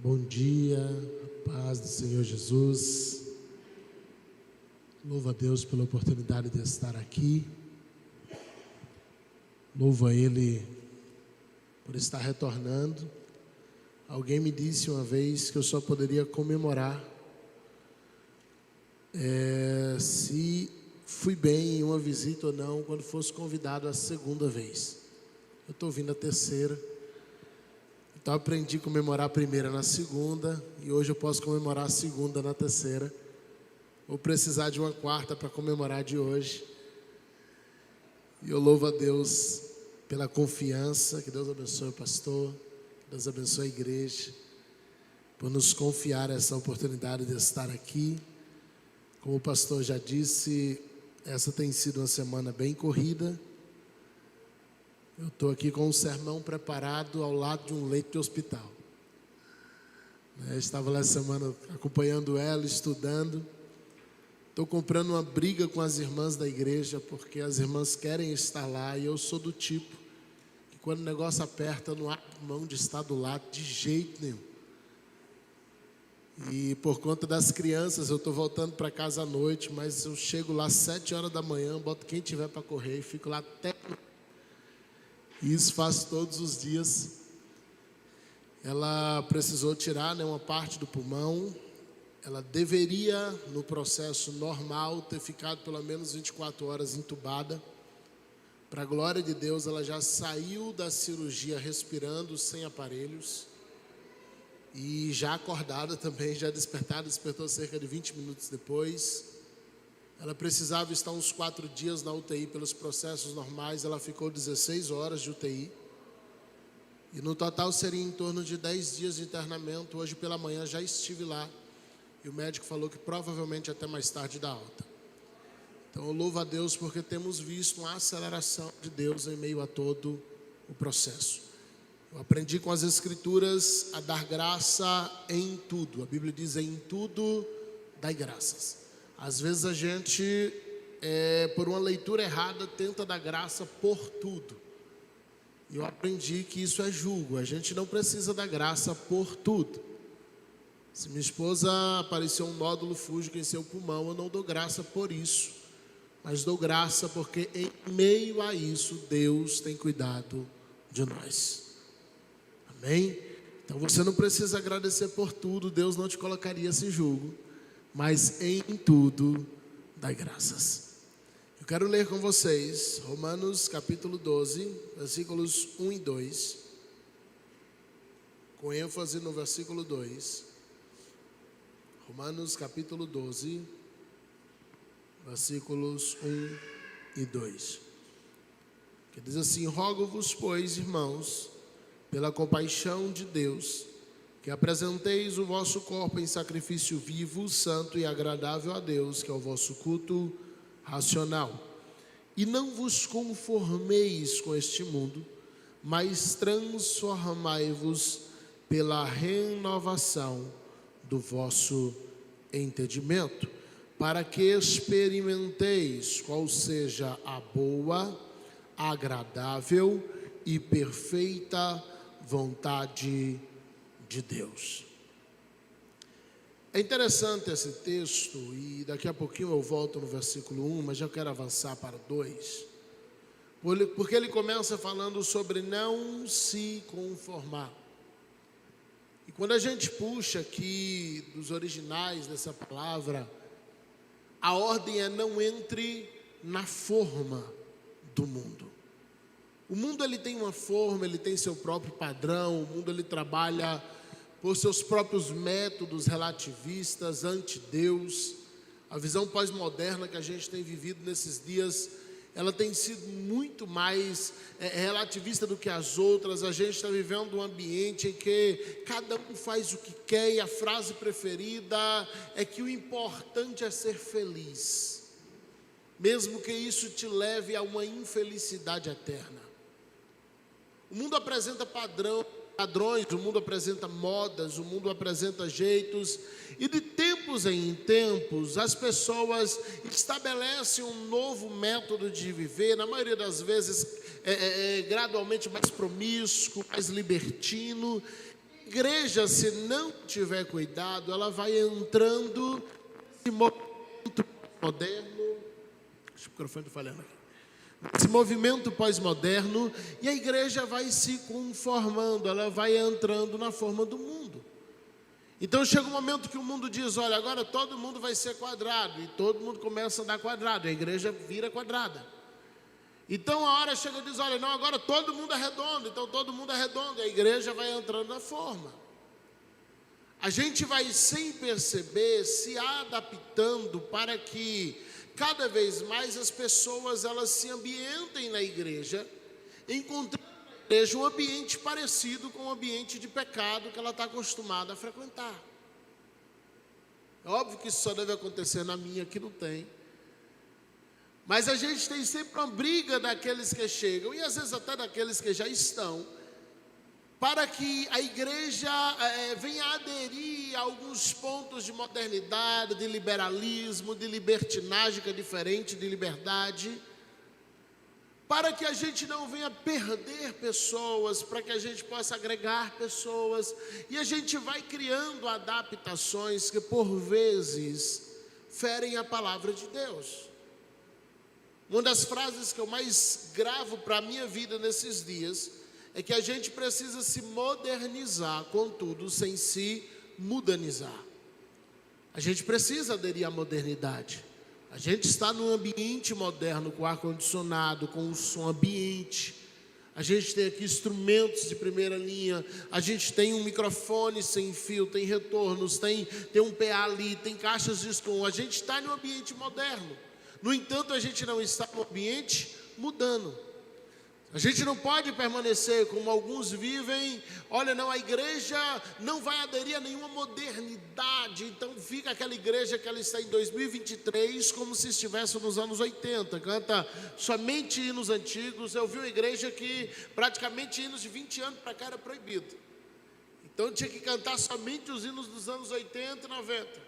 Bom dia, a paz do Senhor Jesus. Louvo a Deus pela oportunidade de estar aqui. Louvo a Ele por estar retornando. Alguém me disse uma vez que eu só poderia comemorar se fui bem em uma visita ou não, quando fosse convidado a segunda vez. Eu estou vindo a terceira. Então aprendi a comemorar a primeira na segunda e hoje eu posso comemorar a segunda na terceira. Vou precisar de uma quarta para comemorar de hoje. E eu louvo a Deus pela confiança. Que Deus abençoe o pastor, que Deus abençoe a igreja, por nos confiar essa oportunidade de estar aqui. Como o pastor já disse, essa tem sido uma semana bem corrida. Eu estou aqui com um sermão preparado ao lado de um leito de hospital. Eu estava lá essa semana acompanhando ela, estudando. Estou comprando uma briga com as irmãs da igreja, porque as irmãs querem estar lá e eu sou do tipo que quando o negócio aperta, eu não abro mão de estar do lado de jeito nenhum. E por conta das crianças, eu estou voltando para casa à noite, mas eu chego lá às 7 horas da manhã, boto quem tiver para correr e fico lá até... E isso faço todos os dias. Ela precisou tirar, uma parte do pulmão. Ela deveria, no processo normal, ter ficado pelo menos 24 horas entubada. Para a glória de Deus, ela já saiu da cirurgia respirando, sem aparelhos. E já acordada também, já despertada, despertou cerca de 20 minutos depois. Ela precisava estar uns 4 dias na UTI pelos processos normais. Ela ficou 16 horas de UTI. E no total seria em torno de 10 dias de internamento. Hoje pela manhã já estive lá. E o médico falou que provavelmente até mais tarde dá alta. Então eu louvo a Deus porque temos visto uma aceleração de Deus em meio a todo o processo. Eu aprendi com as Escrituras a dar graça em tudo. A Bíblia diz: em tudo dai graças. Às vezes a gente, por uma leitura errada, tenta dar graça por tudo. E eu aprendi que isso é julgo. A gente não precisa dar graça por tudo. Se minha esposa apareceu um nódulo fúngico em seu pulmão, eu não dou graça por isso. Mas dou graça porque em meio a isso, Deus tem cuidado de nós. Amém? Então você não precisa agradecer por tudo. Deus não te colocaria esse julgo. Mas em tudo dai graças. Eu quero ler com vocês Romanos capítulo 12, versículos 1 e 2. Com ênfase no versículo 2. Romanos capítulo 12, versículos 1 e 2. Que diz assim: rogo-vos, pois, irmãos, pela compaixão de Deus, que apresenteis o vosso corpo em sacrifício vivo, santo e agradável a Deus, que é o vosso culto racional. E não vos conformeis com este mundo, mas transformai-vos pela renovação do vosso entendimento, para que experimenteis qual seja a boa, agradável e perfeita vontade de Deus. É interessante esse texto e daqui a pouquinho eu volto no versículo 1, mas já quero avançar para o 2, porque ele começa falando sobre não se conformar. E quando a gente puxa aqui dos originais dessa palavra, a ordem é: não entre na forma do mundo. O mundo ele tem uma forma, ele tem seu próprio padrão. O mundo ele trabalha por seus próprios métodos relativistas, anti-Deus. A visão pós-moderna que a gente tem vivido nesses dias, ela tem sido muito mais relativista do que as outras. A gente está vivendo um ambiente em que cada um faz o que quer, e a frase preferida é que o importante é ser feliz, mesmo que isso te leve a uma infelicidade eterna. O mundo apresenta padrões, o mundo apresenta modas, o mundo apresenta jeitos, e de tempos em tempos as pessoas estabelecem um novo método de viver, na maioria das vezes gradualmente mais promíscuo, mais libertino, igreja, se não tiver cuidado, ela vai entrando nesse movimento moderno. Acho que o microfone está falhando aqui. Esse movimento pós-moderno, e a igreja vai se conformando, ela vai entrando na forma do mundo. Então chega um momento que o mundo diz: olha, agora todo mundo vai ser quadrado, e todo mundo começa a dar quadrado, a igreja vira quadrada. Então a hora chega e diz: olha, não, agora todo mundo é redondo, então todo mundo é redondo, e a igreja vai entrando na forma. A gente vai, sem perceber, se adaptando para que cada vez mais as pessoas elas se ambientem na igreja, encontrando na igreja um ambiente parecido com o ambiente de pecado que ela está acostumada a frequentar. É óbvio que isso só deve acontecer na minha, que não tem. Mas a gente tem sempre uma briga daqueles que chegam, e às vezes até daqueles que já estão, para que a igreja venha aderir a alguns pontos de modernidade, de liberalismo, de libertinagem, que é diferente de liberdade, para que a gente não venha perder pessoas, para que a gente possa agregar pessoas, e a gente vai criando adaptações que por vezes ferem a palavra de Deus. Uma das frases que eu mais gravo para a minha vida nesses dias é que a gente precisa se modernizar, contudo, sem se mudanizar. A gente precisa aderir à modernidade. A gente está num ambiente moderno, com ar-condicionado, com um som ambiente. A gente tem aqui instrumentos de primeira linha. A gente tem um microfone sem fio, tem retornos, tem um PA ali, tem caixas de som. A gente está num ambiente moderno. No entanto, a gente não está no ambiente mudando. A gente não pode permanecer como alguns vivem. Olha, não, a igreja não vai aderir a nenhuma modernidade. Então fica aquela igreja que ela está em 2023 como se estivesse nos anos 80. Canta somente hinos antigos. Eu vi uma igreja que praticamente hinos de 20 anos para cá era proibido. Então tinha que cantar somente os hinos dos anos 80 e 90.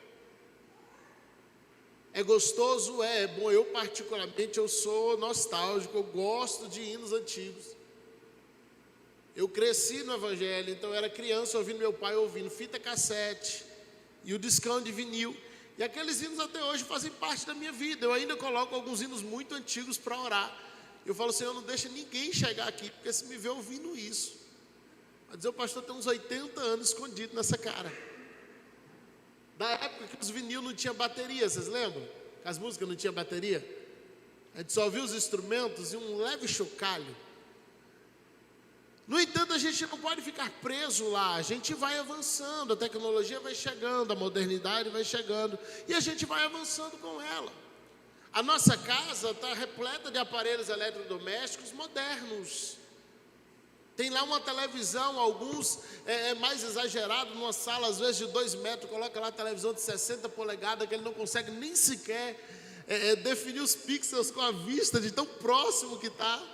É gostoso? É bom. Eu particularmente, eu sou nostálgico, eu gosto de hinos antigos. Eu cresci no evangelho, então eu era criança ouvindo meu pai ouvindo fita cassete e o discão de vinil. E aqueles hinos até hoje fazem parte da minha vida. Eu ainda coloco alguns hinos muito antigos para orar. Eu falo: Senhor, não deixa ninguém chegar aqui, porque se me vê ouvindo isso, vai dizer: o pastor tem uns 80 anos escondido nessa cara. Da época que os vinil não tinha bateria, vocês lembram? Que as músicas não tinham bateria? A gente só ouvia os instrumentos e um leve chocalho. No entanto, a gente não pode ficar preso lá. A gente vai avançando, a tecnologia vai chegando, a modernidade vai chegando, e a gente vai avançando com ela. A nossa casa está repleta de aparelhos eletrodomésticos modernos. Tem lá uma televisão, alguns mais exagerado, numa sala às vezes de 2 metros, coloca lá a televisão de 60 polegadas, que ele não consegue nem sequer definir os pixels com a vista, de tão próximo que está.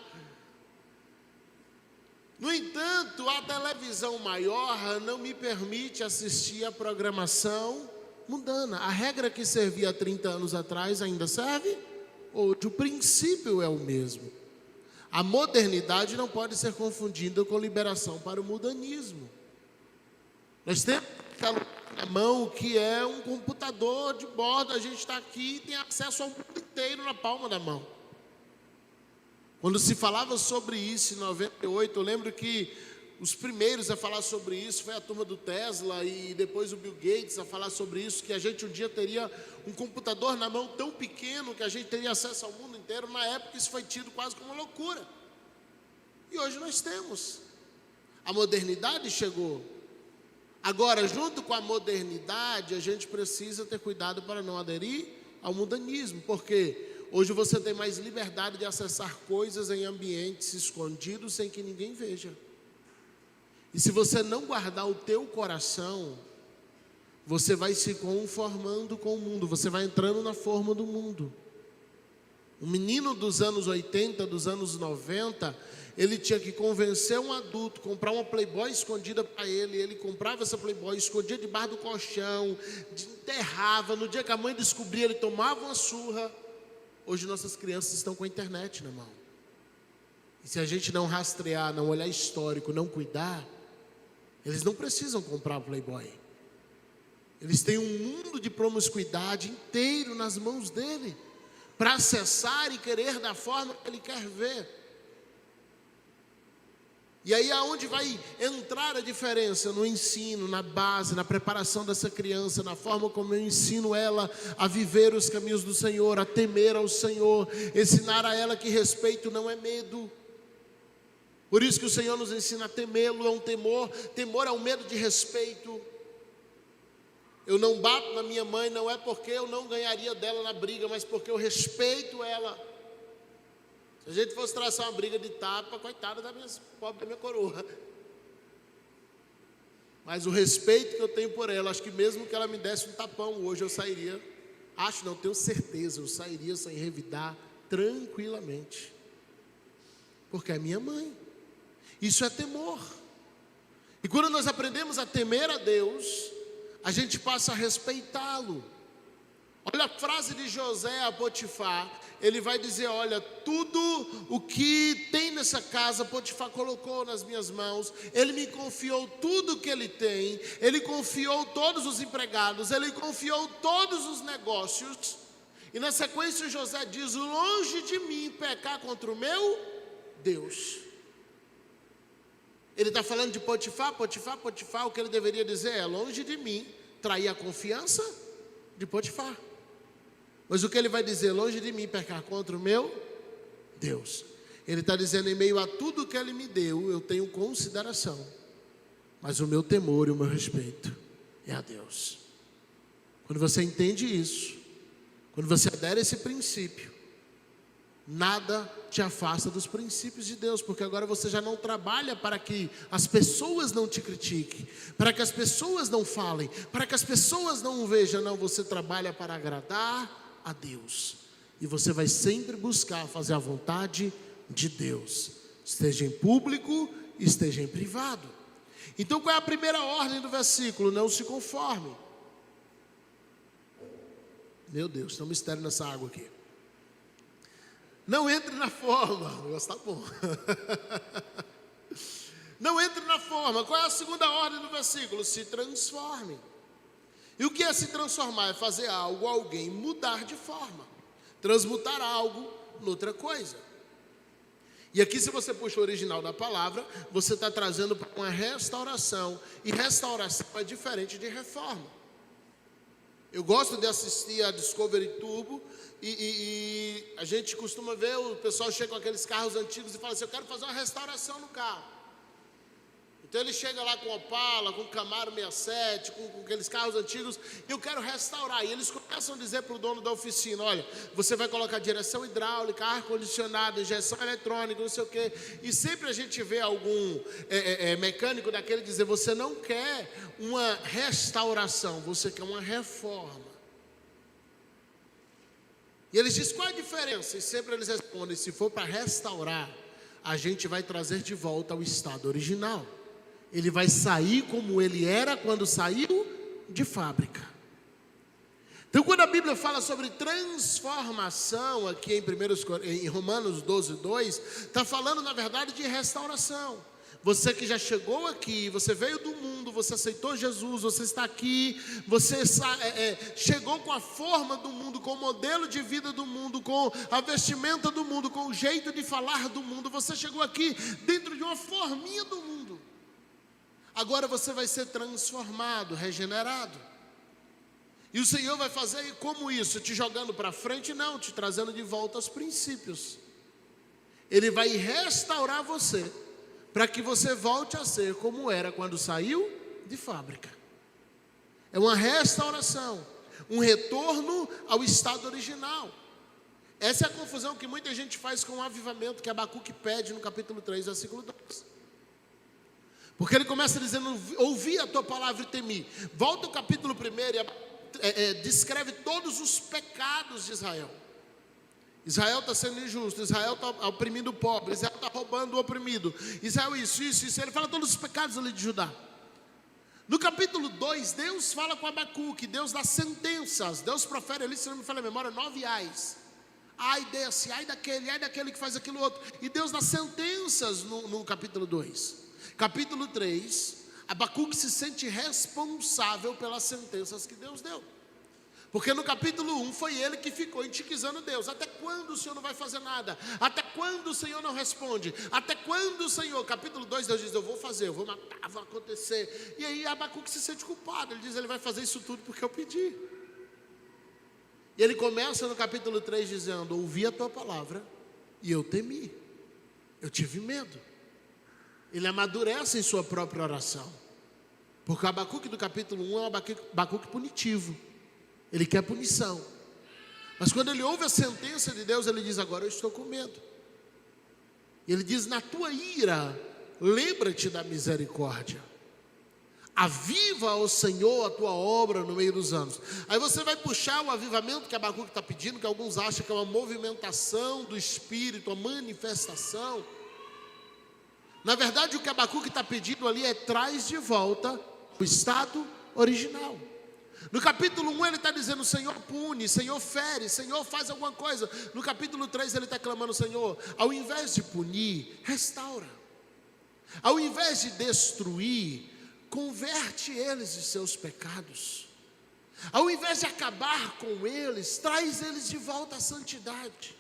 No entanto, a televisão maior não me permite assistir a programação mundana. A regra que servia há 30 anos atrás ainda serve? Hoje o princípio é o mesmo. A modernidade não pode ser confundida com liberação para o mudanismo. Nós temos na mão que é um computador de bordo. A gente está aqui e tem acesso ao mundo inteiro na palma da mão. Quando se falava sobre isso em 98, eu lembro que os primeiros a falar sobre isso foi a turma do Tesla e depois o Bill Gates a falar sobre isso, que a gente um dia teria um computador na mão tão pequeno que a gente teria acesso ao mundo inteiro. Na época isso foi tido quase como uma loucura. E hoje nós temos. A modernidade chegou. Agora, junto com a modernidade, a gente precisa ter cuidado para não aderir ao mundanismo, porque hoje você tem mais liberdade de acessar coisas em ambientes escondidos sem que ninguém veja. E se você não guardar o teu coração, você vai se conformando com o mundo, você vai entrando na forma do mundo. Um menino dos anos 80, dos anos 90, ele tinha que convencer um adulto, comprar uma Playboy escondida para ele. Ele comprava essa Playboy, escondia debaixo do colchão, enterrava. No dia que a mãe descobria, ele tomava uma surra. Hoje nossas crianças estão com a internet na mão. E se a gente não rastrear, não olhar histórico, não cuidar, Eles não precisam comprar o Playboy. Eles têm um mundo de promiscuidade inteiro nas mãos dele, para acessar e querer da forma que ele quer ver. E aí aonde vai entrar a diferença? No ensino, na base, na preparação dessa criança, na forma como eu ensino ela a viver os caminhos do Senhor, a temer ao Senhor, ensinar a ela que respeito não é medo. Por isso que o Senhor nos ensina a temê-lo, é um temor. Temor é um medo de respeito. Eu não bato na minha mãe, não é porque eu não ganharia dela na briga, mas porque eu respeito ela. Se a gente fosse traçar uma briga de tapa, coitada da minha pobre da minha coroa. Mas o respeito que eu tenho por ela, acho que mesmo que ela me desse um tapão hoje, eu sairia, tenho certeza, eu sairia sem revidar tranquilamente. Porque é minha mãe. Isso é temor. E quando nós aprendemos a temer a Deus, a gente passa a respeitá-lo. Olha a frase de José a Potifar. Ele vai dizer, olha, tudo o que tem nessa casa, Potifar colocou nas minhas mãos. Ele me confiou tudo o que ele tem. Ele confiou todos os empregados. Ele confiou todos os negócios. E na sequência José diz, longe de mim pecar contra o meu Deus. Ele está falando de Potifar, o que ele deveria dizer é, longe de mim trair a confiança de Potifar. Mas o que ele vai dizer, longe de mim pecar contra o meu Deus. Ele está dizendo, em meio a tudo que ele me deu, eu tenho consideração, mas o meu temor e o meu respeito é a Deus. Quando você entende isso, quando você adere a esse princípio, nada te afasta dos princípios de Deus, porque agora você já não trabalha para que as pessoas não te critiquem, para que as pessoas não falem, para que as pessoas não o vejam, não, você trabalha para agradar a Deus, e você vai sempre buscar fazer a vontade de Deus, esteja em público, esteja em privado. Então qual é a primeira ordem do versículo? Não se conforme. Meu Deus, tem um mistério nessa água aqui. Não entre na forma. O negócio está bom. Não entre na forma. Qual é a segunda ordem do versículo? Se transforme. E o que é se transformar? É fazer algo, alguém mudar de forma, transmutar algo noutra coisa. E aqui, se você puxa o original da palavra, você está trazendo para uma restauração. E restauração é diferente de reforma. Eu gosto de assistir a Discovery Turbo e a gente costuma ver o pessoal chega com aqueles carros antigos e fala assim, eu quero fazer uma restauração no carro. Então ele chega lá com Opala, com Camaro 67, com aqueles carros antigos, e eu quero restaurar. E eles começam a dizer para o dono da oficina, olha, você vai colocar direção hidráulica, ar-condicionado, injeção eletrônica, não sei o quê. E sempre a gente vê algum mecânico daquele dizer, você não quer uma restauração, você quer uma reforma. E eles dizem, qual é a diferença? E sempre eles respondem, se for para restaurar, a gente vai trazer de volta ao estado original. Ele vai sair como ele era quando saiu de fábrica. Então quando a Bíblia fala sobre transformação, aqui em Romanos 12:2, está falando na verdade de restauração. Você que já chegou aqui, você veio do mundo, você aceitou Jesus, você está aqui, você chegou com a forma do mundo, com o modelo de vida do mundo, com a vestimenta do mundo, com o jeito de falar do mundo. Você chegou aqui dentro de uma forminha do mundo. Agora você vai ser transformado, regenerado. E o Senhor vai fazer como isso? Te jogando para frente? Não, te trazendo de volta aos princípios. Ele vai restaurar você, para que você volte a ser como era quando saiu de fábrica. É uma restauração, um retorno ao estado original. Essa é a confusão que muita gente faz com o avivamento que Abacuque pede no capítulo 3, versículo 2. Porque ele começa dizendo, ouvi a tua palavra e temi. Volta ao capítulo 1 e descreve todos os pecados de Israel. Israel está sendo injusto, Israel está oprimindo o pobre, Israel está roubando o oprimido, Israel isso. Ele fala todos os pecados ali de Judá. No capítulo 2, Deus fala com Abacuque, Deus dá sentenças. Deus profere ali, se não me falha a memória, 9 ais. Ai desse, ai daquele que faz aquilo outro. E Deus dá sentenças no capítulo 2. Capítulo 3, Abacuque se sente responsável pelas sentenças que Deus deu. Porque no capítulo 1 foi ele que ficou entiquizando Deus. Até quando o Senhor não vai fazer nada? Até quando o Senhor não responde? Até quando o Senhor? Capítulo 2, Deus diz, eu vou fazer, eu vou matar, vai acontecer. E aí Abacuque se sente culpado. Ele diz, ele vai fazer isso tudo porque eu pedi. E ele começa no capítulo 3 dizendo, ouvi a tua palavra e eu temi. Eu tive medo. Ele amadurece em sua própria oração. Porque o Abacuque do capítulo 1 é um Abacuque punitivo. Ele quer punição. Mas quando ele ouve a sentença de Deus, ele diz, agora eu estou com medo. E ele diz, na tua ira, lembra-te da misericórdia. Aviva, ó Senhor, a tua obra no meio dos anos. Aí você vai puxar o avivamento que Abacuque está pedindo, que alguns acham que é uma movimentação do Espírito, uma manifestação. Na verdade, o que Abacuque está pedindo ali é traz de volta o estado original. No capítulo 1 ele está dizendo, Senhor pune, Senhor fere, Senhor faz alguma coisa. No capítulo 3 ele está clamando, Senhor, ao invés de punir, restaura. Ao invés de destruir, converte eles de seus pecados. Ao invés de acabar com eles, traz eles de volta à santidade.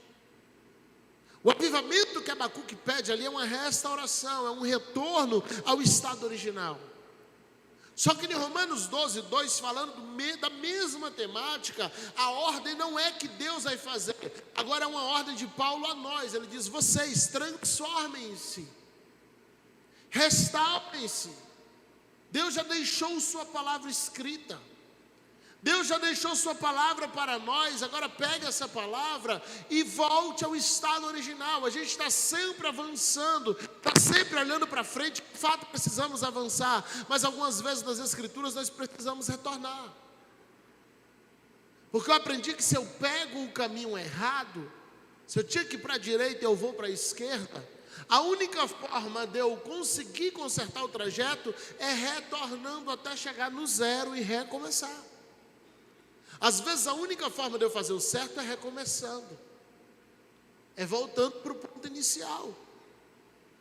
O avivamento que Abacuque pede ali é uma restauração, é um retorno ao estado original. Só que em Romanos 12, 2, falando da mesma temática, a ordem não é que Deus vai fazer, agora é uma ordem de Paulo a nós. Ele diz, vocês transformem-se, restaurem-se. Deus já deixou sua palavra escrita, Deus já deixou sua palavra para nós. Agora pegue essa palavra e volte ao estado original. A gente está sempre avançando, está sempre olhando para frente. De fato precisamos avançar, mas algumas vezes nas escrituras nós precisamos retornar. Porque eu aprendi que se eu pego o caminho errado, se eu tinha que ir para a direita eu vou para a esquerda, a única forma de eu conseguir consertar o trajeto é retornando até chegar no zero e recomeçar. Às vezes a única forma de eu fazer o certo é recomeçando, é voltando para o ponto inicial.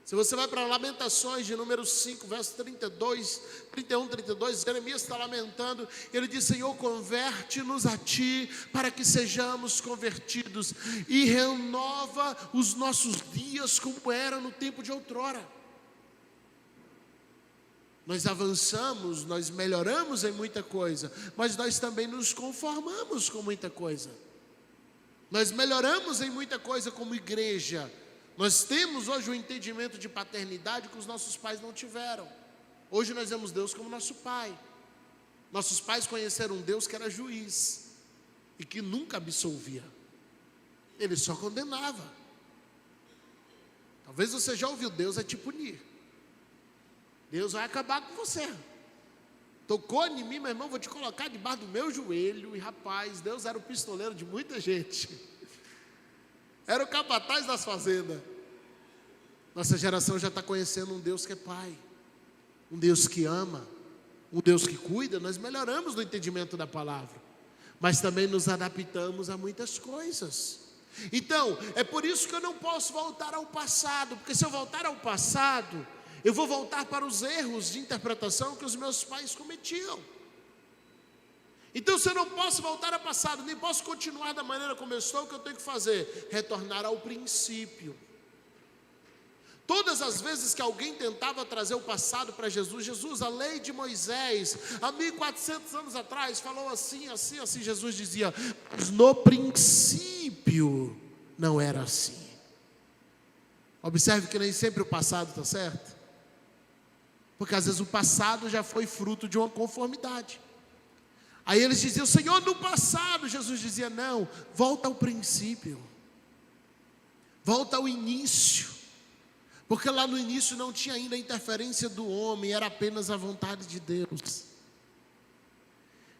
Se você vai para Lamentações de número 5, verso 31, 32, Jeremias está lamentando, ele diz, Senhor, converte-nos a Ti, para que sejamos convertidos, e renova os nossos dias como era no tempo de outrora. Nós avançamos, nós melhoramos em muita coisa, mas nós também nos conformamos com muita coisa. Nós melhoramos em muita coisa como igreja. Nós temos hoje um entendimento de paternidade que os nossos pais não tiveram. Hoje nós vemos Deus como nosso pai. Nossos pais conheceram um Deus que era juiz e que nunca absolvia. Ele só condenava. Talvez você já ouviu, Deus vai te punir. Deus vai acabar com você. Tocou em mim, meu irmão, vou te colocar debaixo do meu joelho. E rapaz, Deus era o pistoleiro de muita gente. Era o capataz das fazendas. Nossa geração já está conhecendo um Deus que é pai, um Deus que ama, um Deus que cuida. Nós melhoramos no entendimento da palavra, mas também nos adaptamos a muitas coisas. Então, é por isso que eu não posso voltar ao passado, porque se eu voltar ao passado, eu vou voltar para os erros de interpretação que os meus pais cometiam. Então, se eu não posso voltar ao passado, nem posso continuar da maneira como eu estou, o que eu tenho que fazer? Retornar ao princípio. Todas as vezes que alguém tentava trazer o passado para Jesus, a lei de Moisés, há 1400 anos atrás, falou assim, Jesus dizia, mas no princípio não era assim. Observe que nem sempre o passado está certo, porque às vezes o passado já foi fruto de uma conformidade. Aí eles diziam, Senhor, no passado, Jesus dizia, não, volta ao princípio, volta ao início, porque lá no início não tinha ainda a interferência do homem, era apenas a vontade de Deus.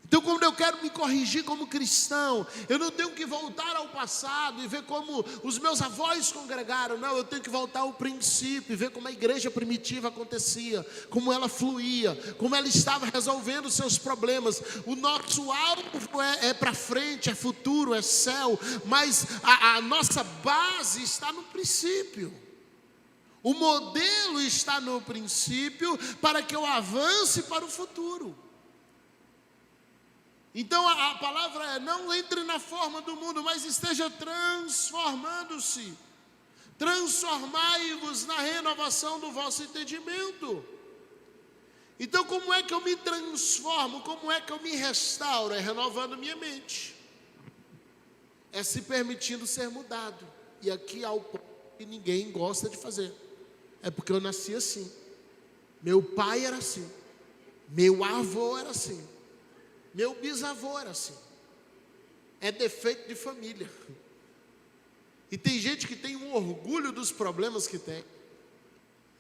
Então, quando eu quero me corrigir como cristão, eu não tenho que voltar ao passado e ver como os meus avós congregaram. Não, eu tenho que voltar ao princípio e ver como a igreja primitiva acontecia, como ela fluía, como ela estava resolvendo os seus problemas. O nosso alvo é para frente, é futuro, é céu, mas a nossa base está no princípio. O modelo está no princípio para que eu avance para o futuro. Então a palavra é: não entre na forma do mundo, mas esteja transformando-se. Transformai-vos na renovação do vosso entendimento. Então, como é que eu me transformo? Como é que eu me restauro? É renovando minha mente. É se permitindo ser mudado. E aqui há o ponto que ninguém gosta de fazer. É porque eu nasci assim. Meu pai era assim. Meu avô era assim. Meu bisavô era assim. É defeito de família. E tem gente que tem um orgulho dos problemas que tem.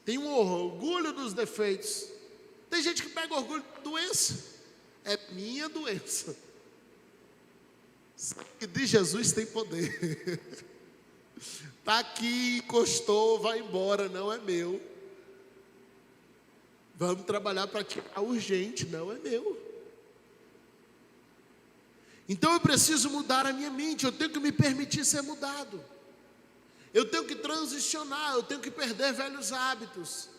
Tem um orgulho dos defeitos. Tem gente que pega orgulho da doença. É minha doença. Sangue de Jesus tem poder. Está aqui, encostou, vai embora, não é meu. Vamos trabalhar para tirar urgente, não é meu. Então eu preciso mudar a minha mente, eu tenho que me permitir ser mudado. Eu tenho que transicionar, eu tenho que perder velhos hábitos.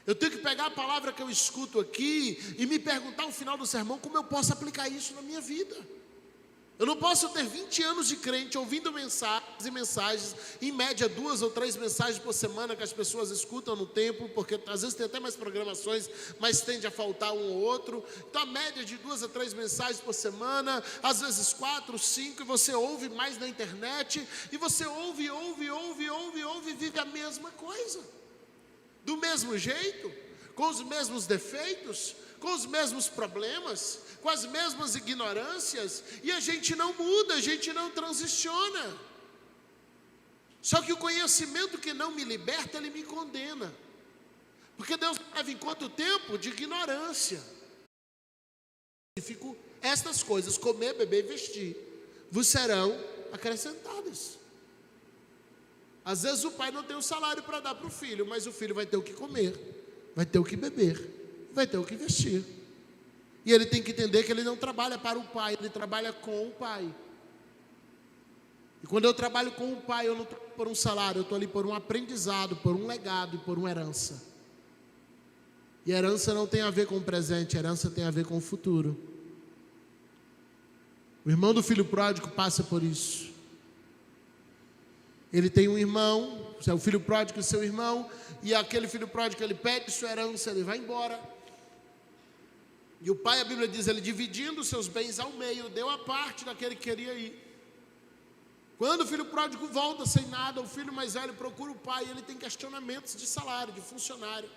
Eu tenho que pegar a palavra que eu escuto aqui e me perguntar no final do sermão como eu posso aplicar isso na minha vida. Eu não posso ter 20 anos de crente ouvindo mensagens e mensagens, em média 2 ou 3 mensagens por semana que as pessoas escutam no templo, porque às vezes tem até mais programações, mas tende a faltar um ou outro. Então a média de 2 a 3 mensagens por semana, às vezes 4, 5, e você ouve mais na internet, e você ouve, e vive a mesma coisa. Do mesmo jeito, com os mesmos defeitos, com os mesmos problemas, com as mesmas ignorâncias, e a gente não muda, a gente não transiciona. Só que o conhecimento que não me liberta, ele me condena. Porque Deus leva em quanto tempo? De ignorância. Estas coisas, comer, beber e vestir, vos serão acrescentadas. Às vezes o pai não tem um salário para dar para o filho, mas o filho vai ter o que comer, vai ter o que beber, vai ter o que vestir. E ele tem que entender que ele não trabalha para o pai, ele trabalha com o pai. E quando eu trabalho com o pai, eu não estou por um salário, eu estou ali por um aprendizado, por um legado e por uma herança. E herança não tem a ver com o presente, herança tem a ver com o futuro. O irmão do filho pródigo passa por isso. Ele tem um irmão, o filho pródigo e seu irmão, e aquele filho pródigo, ele pede sua herança, ele vai embora. E o pai, a Bíblia diz, ele dividindo seus bens ao meio, deu a parte daquele que queria ir. Quando o filho pródigo volta sem nada, o filho mais velho procura o pai, e ele tem questionamentos de salário, de funcionário.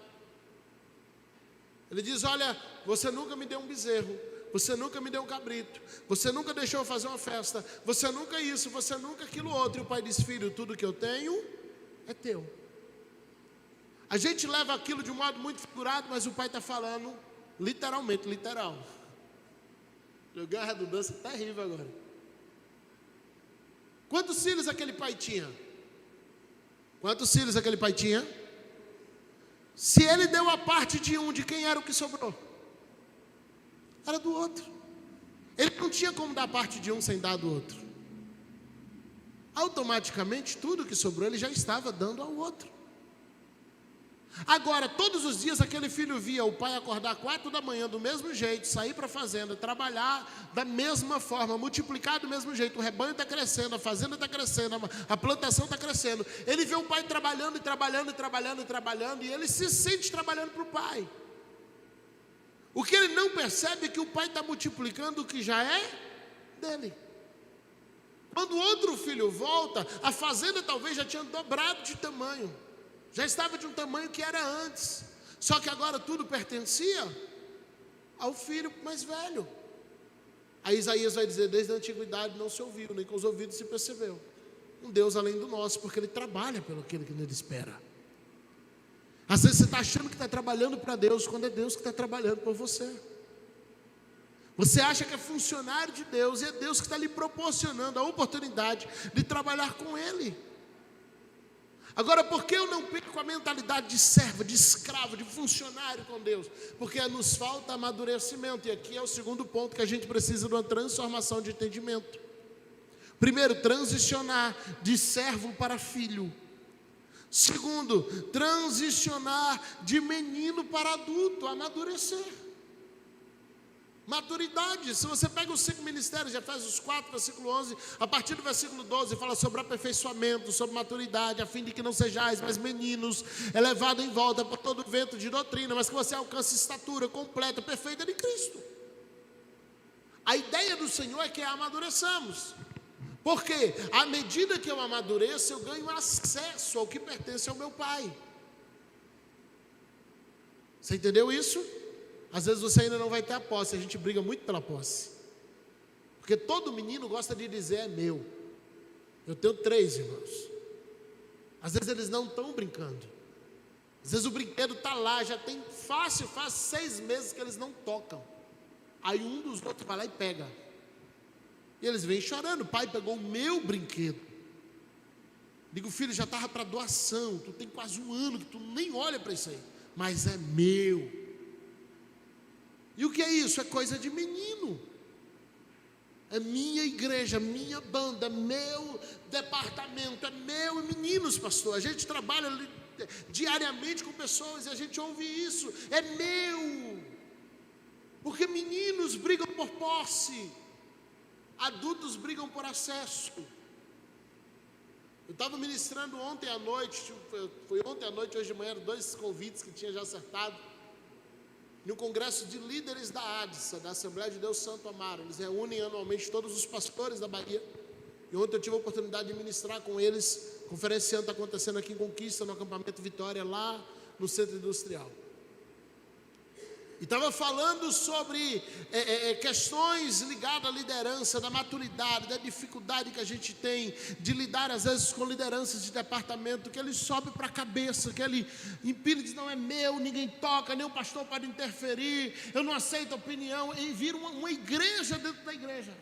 Ele diz: olha, você nunca me deu um bezerro, você nunca me deu um cabrito, você nunca deixou eu fazer uma festa, você nunca isso, você nunca aquilo outro. E o pai diz: filho, tudo que eu tenho é teu. A gente leva aquilo de um modo muito figurado, mas o pai está falando literalmente, literal. Joguei uma redundância terrível agora. Quantos filhos aquele pai tinha? Quantos filhos aquele pai tinha? Se ele deu a parte de um, de quem era o que sobrou? Era do outro. Ele não tinha como dar parte de um sem dar do outro. Automaticamente, tudo que sobrou, ele já estava dando ao outro. Agora, todos os dias, aquele filho via o pai acordar 4 da manhã do mesmo jeito, sair para a fazenda, trabalhar da mesma forma, multiplicar do mesmo jeito. O rebanho está crescendo, a fazenda está crescendo, a plantação está crescendo. Ele vê o pai trabalhando, e ele se sente trabalhando para o pai. O que ele não percebe é que o pai está multiplicando o que já é dele. Quando o outro filho volta, a fazenda talvez já tinha dobrado de tamanho. Já estava de um tamanho que era antes. Só que agora tudo pertencia ao filho mais velho. Aí Isaías vai dizer: desde a antiguidade não se ouviu, nem com os ouvidos se percebeu um Deus além do nosso, porque Ele trabalha pelo aquele que nele espera. Às vezes você está achando que está trabalhando para Deus, quando é Deus que está trabalhando por você. Você acha que é funcionário de Deus, e é Deus que está lhe proporcionando a oportunidade de trabalhar com Ele. Agora, por que eu não perco a mentalidade de servo, de escravo, de funcionário com Deus? Porque nos falta amadurecimento, e aqui é o segundo ponto que a gente precisa de uma transformação de entendimento. Primeiro, transicionar de servo para filho. Segundo, transicionar de menino para adulto, amadurecer. Maturidade. Se você pega os 5 ministérios de Efésios 4, versículo 11, a partir do versículo 12, fala sobre aperfeiçoamento, sobre maturidade, a fim de que não sejais mais meninos, levado em volta por todo vento de doutrina, mas que você alcance estatura completa, perfeita de Cristo. A ideia do Senhor é que amadureçamos. Porque à medida que eu amadureço, eu ganho acesso ao que pertence ao meu Pai. Você entendeu isso? Às vezes você ainda não vai ter a posse, a gente briga muito pela posse. Porque todo menino gosta de dizer é meu. Eu tenho 3 irmãos. Às vezes eles não estão brincando. Às vezes o brinquedo está lá, já tem faz 6 meses que eles não tocam. Aí um dos outros vai lá e pega. E eles vêm chorando, pai pegou o meu brinquedo. Digo, filho, já estava para doação, tu tem quase 1 ano que tu nem olha para isso aí. Mas é meu. E o que é isso? É coisa de menino. É minha igreja, minha banda, meu departamento, é meu. Meninos, pastor, a gente trabalha diariamente com pessoas e a gente ouve isso. É meu. Porque meninos brigam por posse, adultos brigam por acesso. Eu estava ministrando ontem à noite, foi ontem à noite, hoje de manhã, 2 convites que tinha já acertado. No congresso de líderes da ADSA, da Assembleia de Deus Santo Amaro. Eles reúnem anualmente todos os pastores da Bahia. E ontem eu tive a oportunidade de ministrar com eles. A conferência está acontecendo aqui em Conquista, no acampamento Vitória, lá no Centro Industrial. E estava falando sobre questões ligadas à liderança, da maturidade, da dificuldade que a gente tem de lidar às vezes com lideranças de departamento, que ele sobe para a cabeça, que ele empilha e diz, não é meu, ninguém toca, nem o pastor pode interferir, eu não aceito a opinião, e vira uma igreja dentro da igreja.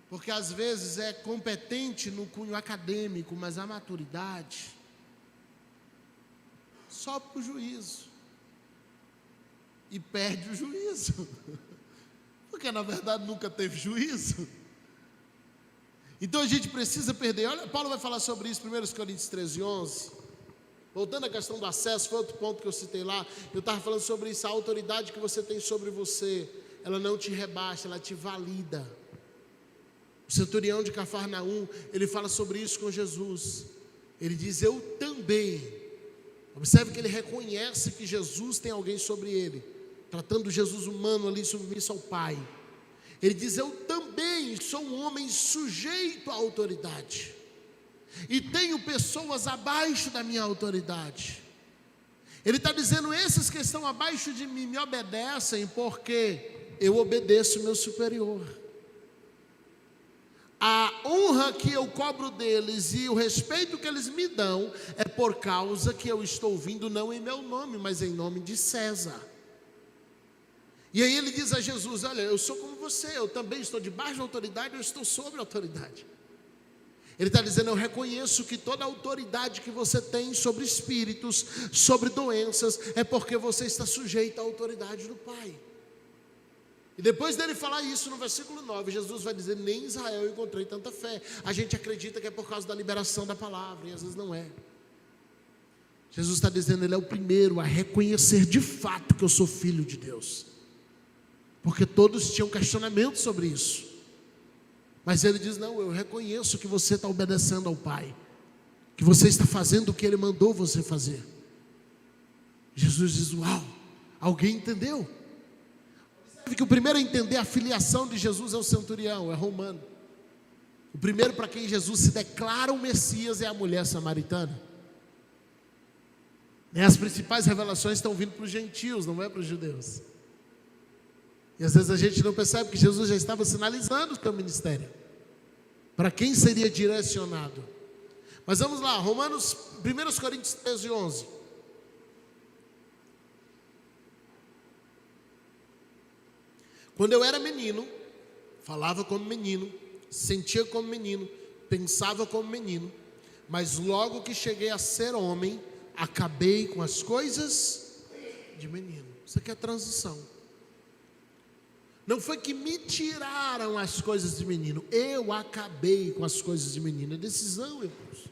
Porque às vezes é competente no cunho acadêmico, mas a maturidade sobe para o juízo e perde o juízo, porque na verdade nunca teve juízo. Então a gente precisa perder. Olha, Paulo vai falar sobre isso, 1 Coríntios 13, 11. Voltando à questão do acesso, foi outro ponto que eu citei lá. Eu estava falando sobre isso, a autoridade que você tem sobre você, ela não te rebaixa, ela te valida. O centurião de Cafarnaum, ele fala sobre isso com Jesus. Ele diz, eu também. Observe que ele reconhece que Jesus tem alguém sobre ele, tratando Jesus humano ali, submisso ao Pai. Ele diz, eu também sou um homem sujeito à autoridade, e tenho pessoas abaixo da minha autoridade. Ele está dizendo, esses que estão abaixo de mim me obedecem, porque eu obedeço o meu superior. A honra que eu cobro deles e o respeito que eles me dão é por causa que eu estou vindo não em meu nome, mas em nome de César. E aí ele diz a Jesus, olha, eu sou como você, eu também estou debaixo da autoridade, eu estou sobre a autoridade. Ele está dizendo, eu reconheço que toda a autoridade que você tem sobre espíritos, sobre doenças, é porque você está sujeito à autoridade do Pai. E depois dele falar isso no versículo 9, Jesus vai dizer, nem em Israel eu encontrei tanta fé. A gente acredita que é por causa da liberação da palavra, e às vezes não é. Jesus está dizendo, ele é o primeiro a reconhecer de fato que eu sou filho de Deus. Porque todos tinham questionamento sobre isso. Mas ele diz, não, eu reconheço que você está obedecendo ao Pai, que você está fazendo o que ele mandou você fazer. Jesus diz, uau, alguém entendeu? Que o primeiro a entender a filiação de Jesus é o centurião, é romano. O primeiro para quem Jesus se declara o Messias é a mulher samaritana. As principais revelações estão vindo para os gentios, não é para os judeus. E às vezes a gente não percebe que Jesus já estava sinalizando o seu ministério, para quem seria direcionado. Mas vamos lá, 1 Coríntios 13, 11. Quando eu era menino, falava como menino, sentia como menino, pensava como menino, mas logo que cheguei a ser homem, acabei com as coisas de menino. Isso aqui é transição. Não foi que me tiraram as coisas de menino, eu acabei com as coisas de menino. É decisão, irmãos.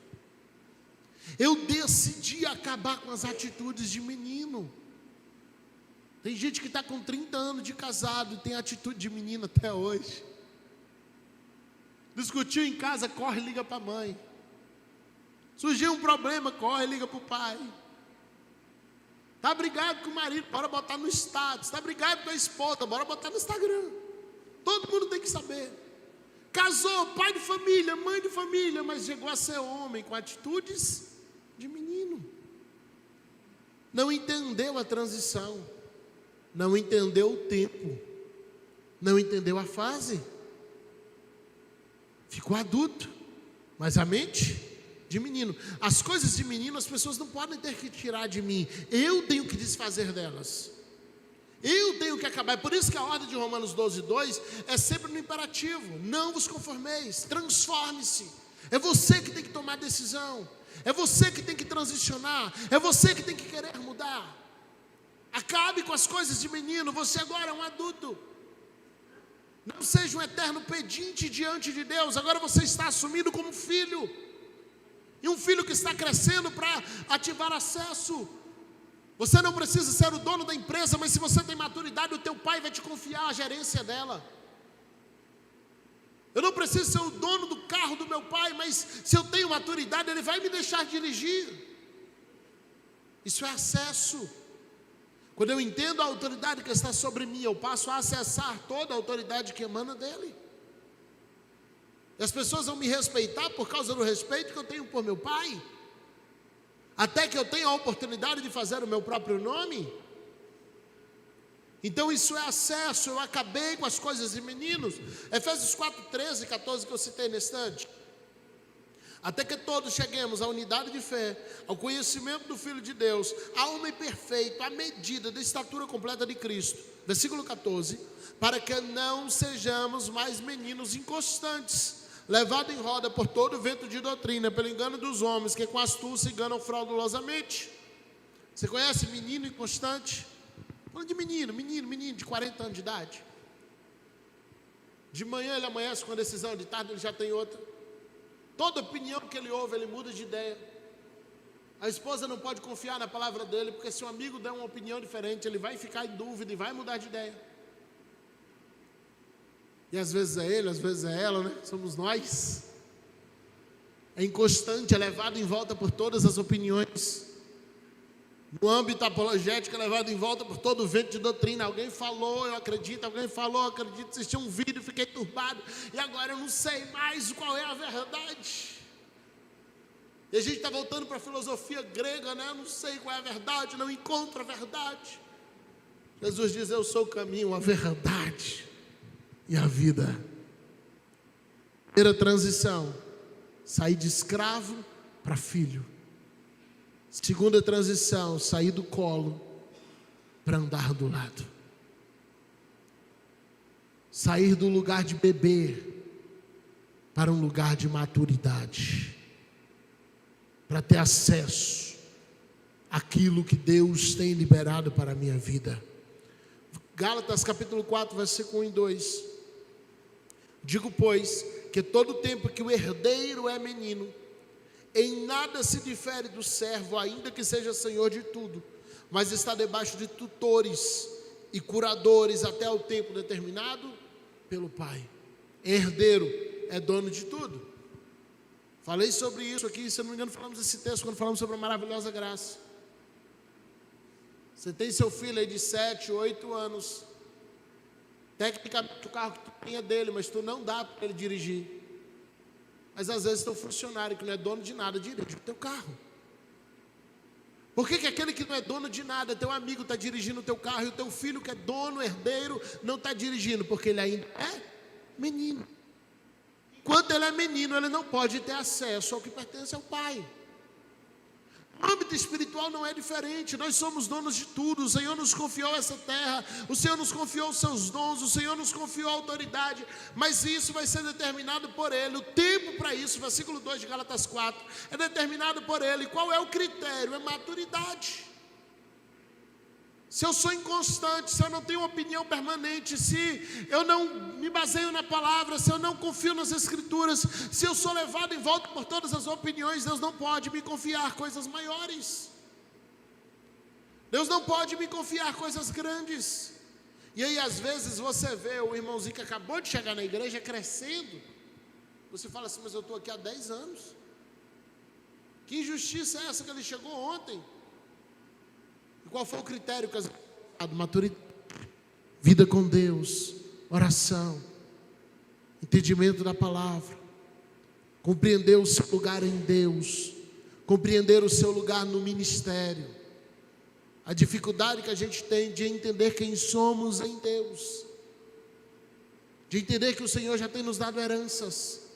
Eu decidi acabar com as atitudes de menino. Tem gente que está com 30 anos de casado e tem atitude de menino até hoje. Discutiu em casa, corre e liga para a mãe. Surgiu um problema, corre e liga para o pai. Está brigado com o marido, bora botar no status. Está brigado com a esposa, bora botar no Instagram. Todo mundo tem que saber. Casou, pai de família, mãe de família, mas chegou a ser homem com atitudes de menino. Não entendeu a transição. Não entendeu o tempo. Não entendeu a fase. Ficou adulto, mas a mente de menino. As coisas de menino as pessoas não podem ter que tirar de mim. Eu tenho que desfazer delas. Eu tenho que acabar. É por isso que a ordem de Romanos 12:2 é sempre no imperativo. Não vos conformeis, transforme-se. É você que tem que tomar decisão. É você que tem que transicionar. É você que tem que querer mudar. Acabe com as coisas de menino. Você agora é um adulto. Não seja um eterno pedinte diante de Deus. Agora você está assumido como filho. E um filho que está crescendo para ativar acesso. Você não precisa ser o dono da empresa, mas se você tem maturidade, o teu pai vai te confiar a gerência dela. Eu não preciso ser o dono do carro do meu pai, mas se eu tenho maturidade, ele vai me deixar dirigir. Isso é acesso. Quando eu entendo a autoridade que está sobre mim, eu passo a acessar toda a autoridade que emana dele. E as pessoas vão me respeitar por causa do respeito que eu tenho por meu pai. Até que eu tenha a oportunidade de fazer o meu próprio nome. Então isso é acesso. Eu acabei com as coisas de meninos. Efésios 4:13 e 14 que eu citei na estante. Até que todos cheguemos à unidade de fé, ao conhecimento do Filho de Deus, ao homem perfeito, à medida da estatura completa de Cristo. Versículo 14. Para que não sejamos mais meninos inconstantes, levado em roda por todo o vento de doutrina, pelo engano dos homens, que com astúcia enganam fraudulosamente. Você conhece menino inconstante? Falando de menino de 40 anos de idade. De manhã ele amanhece com a decisão, de tarde ele já tem outra. Toda opinião que ele ouve, ele muda de ideia. A esposa não pode confiar na palavra dele, porque se um amigo der uma opinião diferente, ele vai ficar em dúvida e vai mudar de ideia. E às vezes é ele, às vezes é ela, né? Somos nós. É inconstante, é levado em volta por todas as opiniões. No âmbito apologético, é levado em volta por todo o vento de doutrina. Alguém falou, eu acredito. Alguém falou, eu acredito. Assisti um vídeo, fiquei turbado. E agora eu não sei mais qual é a verdade. E a gente está voltando para a filosofia grega, né? Eu não sei qual é a verdade, não encontro a verdade. Jesus diz: eu sou o caminho, a verdade e a vida. Primeira transição: sair de escravo para filho. Segunda transição: sair do colo para andar do lado. Sair do lugar de bebê para um lugar de maturidade, para ter acesso àquilo que Deus tem liberado para a minha vida. Gálatas capítulo 4, versículo 1 e 2. Digo, pois, que todo tempo que o herdeiro é menino, em nada se difere do servo, ainda que seja senhor de tudo, mas está debaixo de tutores e curadores até o tempo determinado pelo Pai. Herdeiro é dono de tudo. Falei sobre isso aqui, se eu não me engano, falamos esse texto quando falamos sobre a maravilhosa graça. Você tem seu filho aí de 7, 8 anos. Tecnicamente o carro que tu tem é dele, mas tu não dá para ele dirigir. Mas às vezes teu funcionário que não é dono de nada dirige o teu carro. Por que aquele que não é dono de nada, teu amigo, está dirigindo o teu carro, e o teu filho que é dono, herdeiro, não está dirigindo? Porque ele ainda é menino. Enquanto ele é menino, ele não pode ter acesso ao que pertence ao pai. O âmbito espiritual não é diferente. Nós somos donos de tudo. O Senhor nos confiou essa terra, o Senhor nos confiou os seus dons, o Senhor nos confiou a autoridade, mas isso vai ser determinado por Ele. O tempo para isso, versículo 2 de Gálatas 4, é determinado por Ele. Qual é o critério? É maturidade. se eu sou inconstante, se eu não tenho opinião permanente, se eu não me baseio na palavra, se eu não confio nas Escrituras, se eu sou levado em volta por todas as opiniões, Deus não pode me confiar coisas maiores. Deus não pode me confiar coisas grandes. E aí às vezes você vê o irmãozinho que acabou de chegar na igreja crescendo. Você fala assim, mas eu estou aqui há 10 anos. Que injustiça é essa que ele chegou ontem? E qual foi o critério que as maturidade, vida com Deus, oração, entendimento da palavra, compreender o seu lugar em Deus, compreender o seu lugar no ministério. A dificuldade que a gente tem de entender quem somos em Deus, de entender que o Senhor já tem nos dado heranças,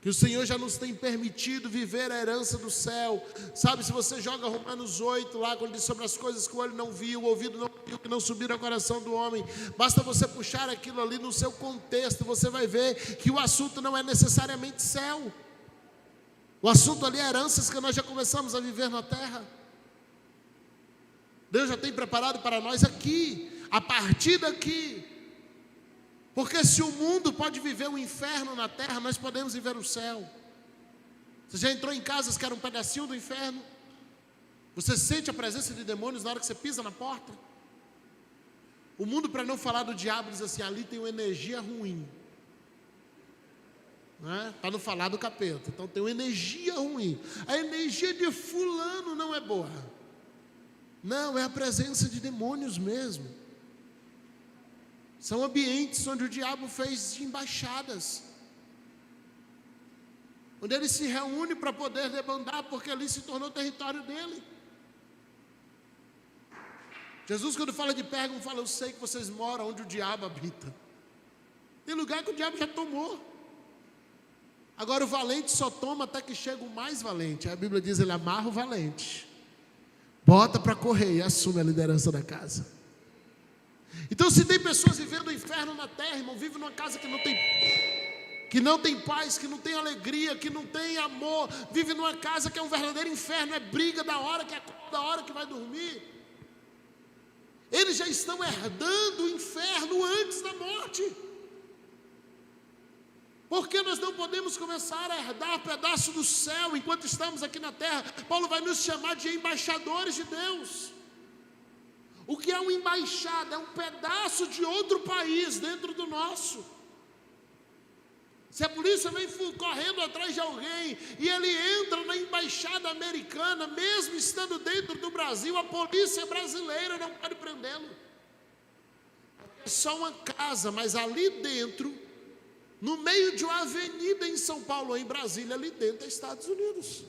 que o Senhor já nos tem permitido viver a herança do céu. Sabe, se você joga Romanos 8 lá, quando diz sobre as coisas que o olho não viu, o ouvido não viu, que não subiram ao coração do homem, basta você puxar aquilo ali no seu contexto, você vai ver que o assunto não é necessariamente céu. O assunto ali é heranças que nós já começamos a viver na terra. Deus já tem preparado para nós aqui, a partir daqui. Porque se o mundo pode viver um inferno na terra, nós podemos viver o céu. Você já entrou em casas que eram um pedacinho do inferno? Você sente a presença de demônios na hora que você pisa na porta? O mundo, para não falar do diabo, diz assim, ali tem uma energia ruim. Para não falar do capeta. Então tem uma energia ruim. A energia de fulano não é boa. Não, é a presença de demônios mesmo. São ambientes onde o diabo fez embaixadas, onde ele se reúne para poder debandar, porque ali se tornou território dele. Jesus, quando fala de Pérgamo, fala, eu sei que vocês moram onde o diabo habita. Tem lugar que o diabo já tomou. Agora o valente só toma até que chega o mais valente. A Bíblia diz, ele amarra o valente, bota para correr e assume a liderança da casa. Então, se tem pessoas vivendo o inferno na terra, irmão, vive numa casa que não tem paz, que não tem alegria, que não tem amor, vive numa casa que é um verdadeiro inferno, é briga da hora que acorda, da hora que vai dormir. Eles já estão herdando o inferno antes da morte. Porque nós não podemos começar a herdar pedaço do céu enquanto estamos aqui na terra? Paulo vai nos chamar de embaixadores de Deus. O que é uma embaixada? É um pedaço de outro país dentro do nosso. Se a polícia vem correndo atrás de alguém e ele entra na embaixada americana, mesmo estando dentro do Brasil, a polícia brasileira não pode prendê-lo. É só uma casa, mas ali dentro, no meio de uma avenida em São Paulo ou em Brasília, ali dentro é Estados Unidos.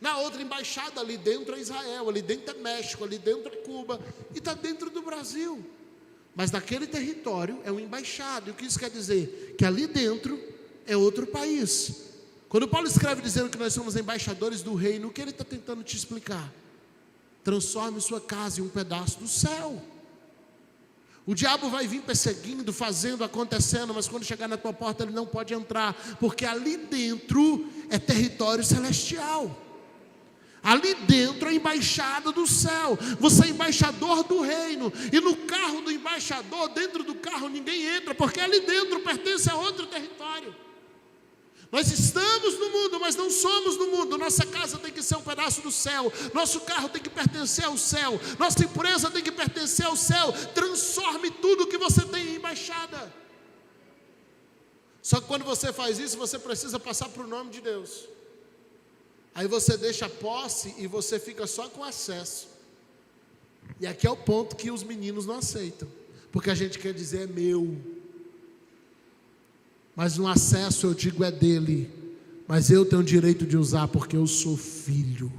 Na outra embaixada, ali dentro é Israel, ali dentro é México, ali dentro é Cuba, e está dentro do Brasil. Mas naquele território é uma embaixada. E o que isso quer dizer? Que ali dentro é outro país. Quando Paulo escreve dizendo que nós somos embaixadores do reino, o que ele está tentando te explicar? Transforme sua casa em um pedaço do céu. O diabo vai vir perseguindo, fazendo, acontecendo, mas quando chegar na tua porta ele não pode entrar, porque ali dentro é território celestial. Ali dentro é a embaixada do céu. Você é embaixador do reino. E no carro do embaixador, dentro do carro ninguém entra, porque ali dentro pertence a outro território. Nós estamos no mundo, mas não somos do mundo. Nossa casa tem que ser um pedaço do céu. Nosso carro tem que pertencer ao céu. Nossa empresa tem que pertencer ao céu. Transforme tudo que você tem em embaixada. Só que quando você faz isso, você precisa passar para o nome de Deus. Aí você deixa a posse e você fica só com acesso. E aqui é o ponto que os meninos não aceitam, porque a gente quer dizer é meu. Mas no acesso eu digo é dele, mas eu tenho o direito de usar porque eu sou filho.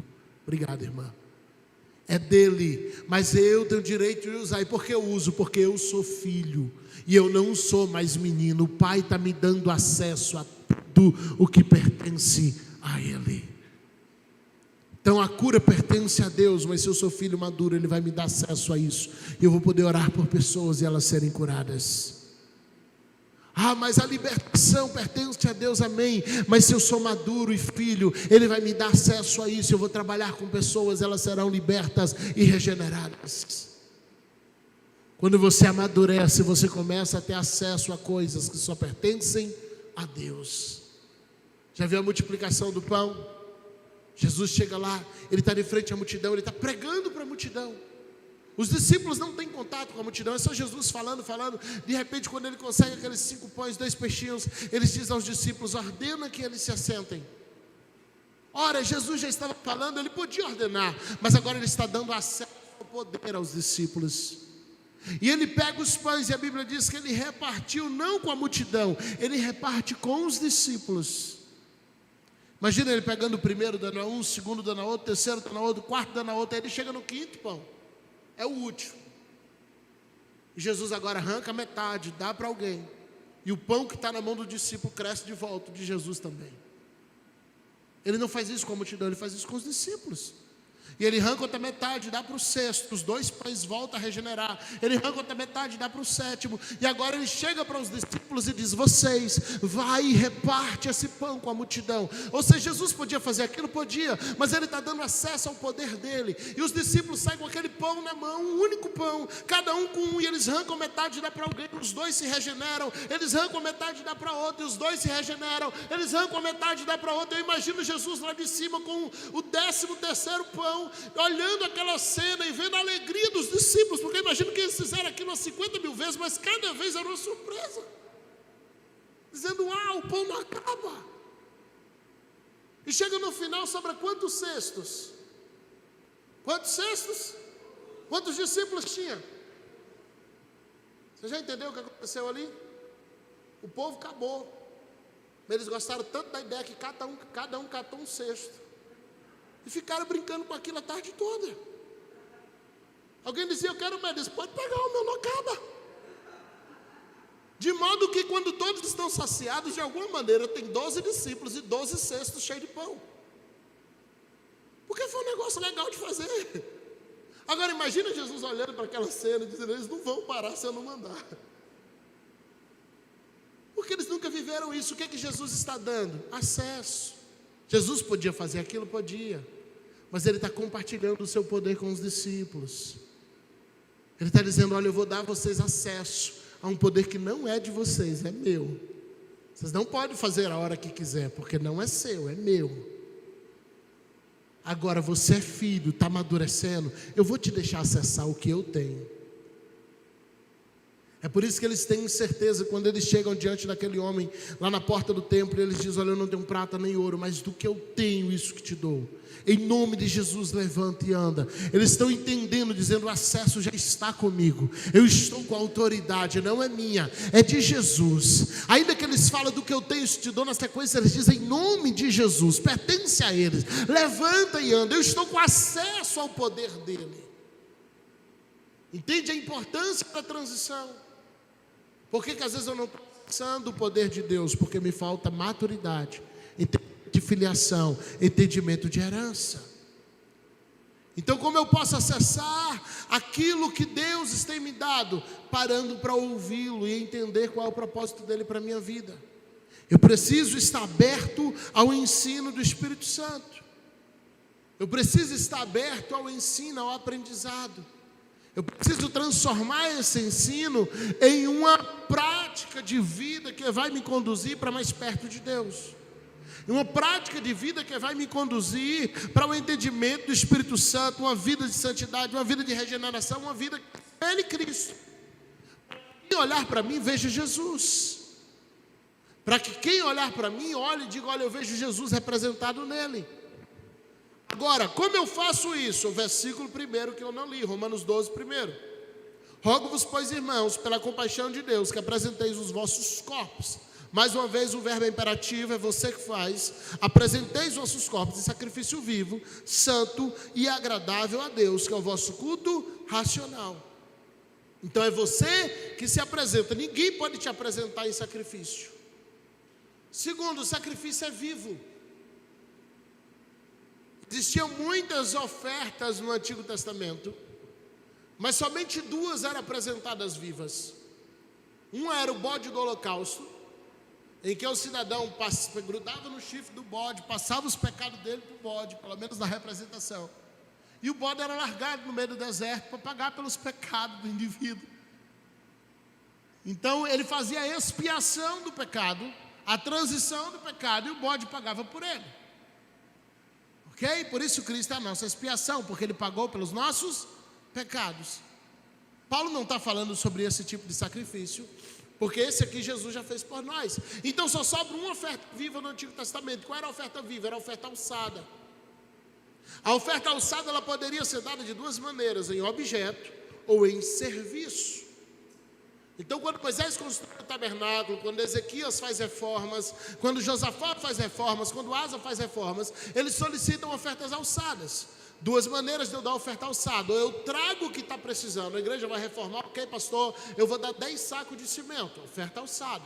Obrigado, irmã. É dele, mas eu tenho o direito de usar. E por que eu uso? Porque eu sou filho e eu não sou mais menino. O pai está me dando acesso a tudo o que pertence a ele. Então a cura pertence a Deus, mas se eu sou filho maduro, ele vai me dar acesso a isso. E eu vou poder orar por pessoas e elas serem curadas. Ah, mas a libertação pertence a Deus, amém. Mas se eu sou maduro e filho, Ele vai me dar acesso a isso. Eu vou trabalhar com pessoas, elas serão libertas e regeneradas. Quando você amadurece, você começa a ter acesso a coisas que só pertencem a Deus. Já viu a multiplicação do pão? Jesus chega lá, Ele está de frente à multidão, Ele está pregando para a multidão. Os discípulos não têm contato com a multidão, é só Jesus falando. De repente, quando Ele consegue aqueles 5 pães, 2 peixinhos, Ele diz aos discípulos: ordena que eles se assentem. Ora, Jesus já estava falando, Ele podia ordenar, mas agora Ele está dando acesso ao poder aos discípulos. E Ele pega os pães, e a Bíblia diz que Ele repartiu não com a multidão, Ele reparte com os discípulos. Imagina Ele pegando o primeiro, dando a um, o segundo dando a outro, o terceiro dando a outro, o quarto dando a outro, aí Ele chega no 5º pão, é o último. E Jesus agora arranca metade, dá para alguém, e o pão que está na mão do discípulo cresce de volta, de Jesus também. Ele não faz isso com a multidão, Ele faz isso com os discípulos. E Ele arranca outra metade, dá para o 6º, os 2 pães voltam a regenerar. Ele arranca outra metade, dá para o 7º. E agora Ele chega para os discípulos e diz: vocês, vai e reparte esse pão com a multidão. Ou seja, Jesus podia fazer aquilo? Podia, mas Ele está dando acesso ao poder dEle. E os discípulos saem com aquele pão na mão, um único pão, cada um com um, e eles arrancam metade e dá para alguém. Os 2 se regeneram, eles arrancam metade e dá para outro, e os 2 se regeneram, eles arrancam metade e dá para outro. Eu imagino Jesus lá de cima com o 13º pão, olhando aquela cena e vendo a alegria dos discípulos, porque eu imagino que eles fizeram aquilo umas 50 mil vezes, mas cada vez era uma surpresa, dizendo: o pão não acaba. E chega no final, sobra quantos cestos? Quantos cestos? Quantos discípulos tinha? Você já entendeu o que aconteceu ali? O povo acabou, mas eles gostaram tanto da ideia que cada um catou um cesto e ficaram brincando com aquilo a tarde toda. Alguém dizia: eu quero mais. Pode pegar, o meu não acaba. De modo que quando todos estão saciados, de alguma maneira tem 12 discípulos e 12 cestos cheios de pão, porque foi um negócio legal de fazer. Agora imagina Jesus olhando para aquela cena e dizendo: eles não vão parar se eu não mandar, porque eles nunca viveram isso. O que é que Jesus está dando? Acesso. Jesus podia fazer aquilo? Podia, mas Ele está compartilhando o seu poder com os discípulos. Ele está dizendo: olha, eu vou dar a vocês acesso a um poder que não é de vocês, é meu. Vocês não podem fazer a hora que quiser, porque não é seu, é meu. Agora você é filho, está amadurecendo, eu vou te deixar acessar o que eu tenho. É por isso que eles têm certeza, quando eles chegam diante daquele homem, lá na porta do templo, eles dizem: olha, eu não tenho prata nem ouro, mas do que eu tenho, isso que te dou. Em nome de Jesus, levanta e anda. Eles estão entendendo, dizendo: o acesso já está comigo, eu estou com a autoridade, não é minha, é de Jesus. Ainda que eles falam: do que eu tenho, isso te dou, na sequência eles dizem: em nome de Jesus, pertence a eles, levanta e anda, eu estou com acesso ao poder dele. Entende a importância da transição? Por que às vezes eu não estou acessando o poder de Deus? Porque me falta maturidade, entendimento de filiação, entendimento de herança. Então, como eu posso acessar aquilo que Deus tem me dado? Parando para ouvi-lo e entender qual é o propósito dele para a minha vida. Eu preciso estar aberto ao ensino do Espírito Santo. Eu preciso estar aberto ao ensino, ao aprendizado. Eu preciso transformar esse ensino em uma prática de vida que vai me conduzir para mais perto de Deus. Em uma prática de vida que vai me conduzir para o entendimento do Espírito Santo, uma vida de santidade, uma vida de regeneração, uma vida que Ele Cristo. Quem olhar para mim, veja Jesus. Para que quem olhar para mim, olhe e diga: olha, eu vejo Jesus representado nele. Agora, como eu faço isso? O versículo primeiro que eu não li, Romanos 12, primeiro. Rogo-vos, pois, irmãos, pela compaixão de Deus, que apresenteis os vossos corpos. Mais uma vez, o verbo é imperativo, é você que faz. Apresenteis os vossos corpos em sacrifício vivo, santo e agradável a Deus, que é o vosso culto racional. Então é você que se apresenta. Ninguém pode te apresentar em sacrifício. Segundo, o sacrifício é vivo. Existiam muitas ofertas no Antigo Testamento, mas somente 2 eram apresentadas vivas. Um era o bode do holocausto, em que o cidadão grudava no chifre do bode, passava os pecados dele para o bode, pelo menos na representação. E o bode era largado no meio do deserto para pagar pelos pecados do indivíduo. Então ele fazia a expiação do pecado, a transição do pecado, e o bode pagava por ele. Ok? Por isso Cristo é a nossa expiação, porque ele pagou pelos nossos pecados. Paulo não está falando sobre esse tipo de sacrifício, porque esse aqui Jesus já fez por nós. Então só sobra uma oferta viva no Antigo Testamento. Qual era a oferta viva? Era a oferta alçada. A oferta alçada ela poderia ser dada de duas maneiras: em objeto ou em serviço. Então quando Moisés constrói o tabernáculo, quando Ezequias faz reformas, quando Josafá faz reformas, quando Asa faz reformas, eles solicitam ofertas alçadas. Duas maneiras de eu dar oferta alçada: ou eu trago o que está precisando, a igreja vai reformar, ok pastor, eu vou dar 10 sacos de cimento, oferta alçada.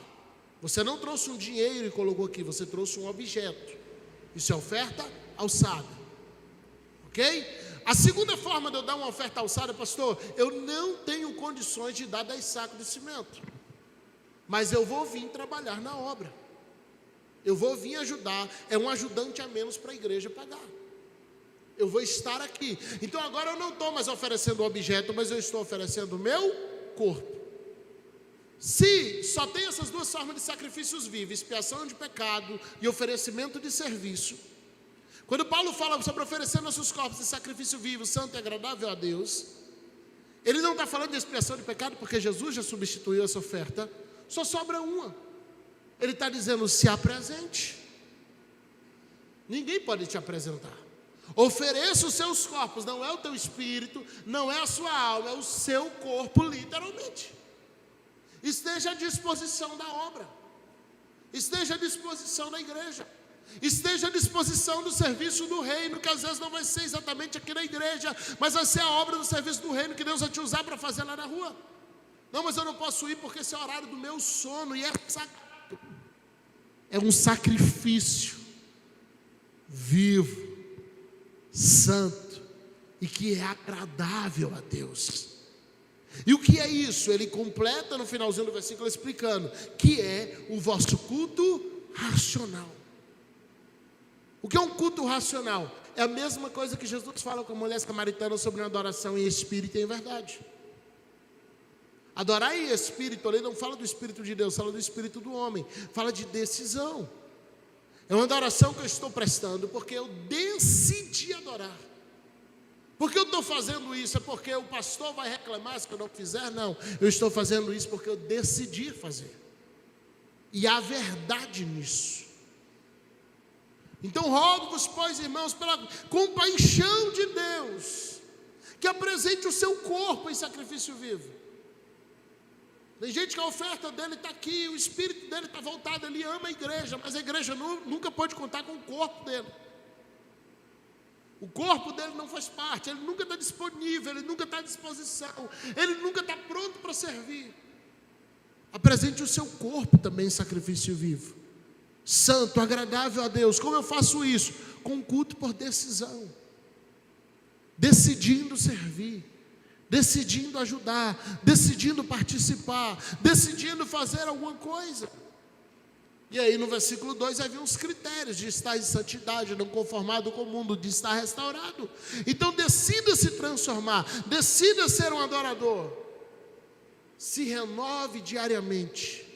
Você não trouxe um dinheiro e colocou aqui, você trouxe um objeto, isso é oferta alçada, ok? A segunda forma de eu dar uma oferta alçada: pastor, eu não tenho condições de dar 10 sacos de cimento, mas eu vou vir trabalhar na obra, eu vou vir ajudar, é um ajudante a menos para a igreja pagar. Eu vou estar aqui. Então agora eu não estou mais oferecendo o objeto, mas eu estou oferecendo o meu corpo. Se só tem essas duas formas de sacrifícios vivos, expiação de pecado e oferecimento de serviço, quando Paulo fala sobre oferecer nossos corpos de sacrifício vivo, santo e agradável a Deus, ele não está falando de expiação de pecado, porque Jesus já substituiu essa oferta. Só sobra uma. Ele está dizendo: se apresente. Ninguém pode te apresentar. Ofereça os seus corpos, não é o teu espírito, não é a sua alma, é o seu corpo, literalmente. Esteja à disposição da obra, esteja à disposição da igreja, esteja à disposição do serviço do reino, que às vezes não vai ser exatamente aqui na igreja, mas vai ser a obra do serviço do reino que Deus vai te usar para fazer lá na rua. Não, mas eu não posso ir porque esse é o horário do meu sono, e é sagrado. É um sacrifício vivo, santo e que é agradável a Deus. E o que é isso? Ele completa no finalzinho do versículo explicando que é o vosso culto racional. O que é um culto racional? É a mesma coisa que Jesus fala com a mulher samaritana sobre uma adoração em espírito e em verdade. Adorar em espírito, ele não fala do Espírito de Deus, fala do Espírito do homem, fala de decisão. É uma adoração que eu estou prestando porque eu decidi adorar. Por que eu estou fazendo isso? É porque o pastor vai reclamar se eu não fizer? Não, eu estou fazendo isso porque eu decidi fazer. E há verdade nisso. Então rogo-vos, pois, irmãos, pela compaixão de Deus, que apresente o seu corpo em sacrifício vivo. Tem gente que a oferta dele está aqui, o espírito dele está voltado, ele ama a igreja, mas a igreja nunca pode contar com o corpo dele. O corpo dele não faz parte, ele nunca está disponível, ele nunca está à disposição, ele nunca está pronto para servir. Apresente o seu corpo também em sacrifício vivo, santo, agradável a Deus. Como eu faço isso? Com culto por decisão, decidindo servir, decidindo ajudar, decidindo participar, decidindo fazer alguma coisa. E aí no versículo 2 havia uns critérios de estar em santidade, não conformado com o mundo, de estar restaurado. Então decida se transformar, decida ser um adorador. Se renove diariamente,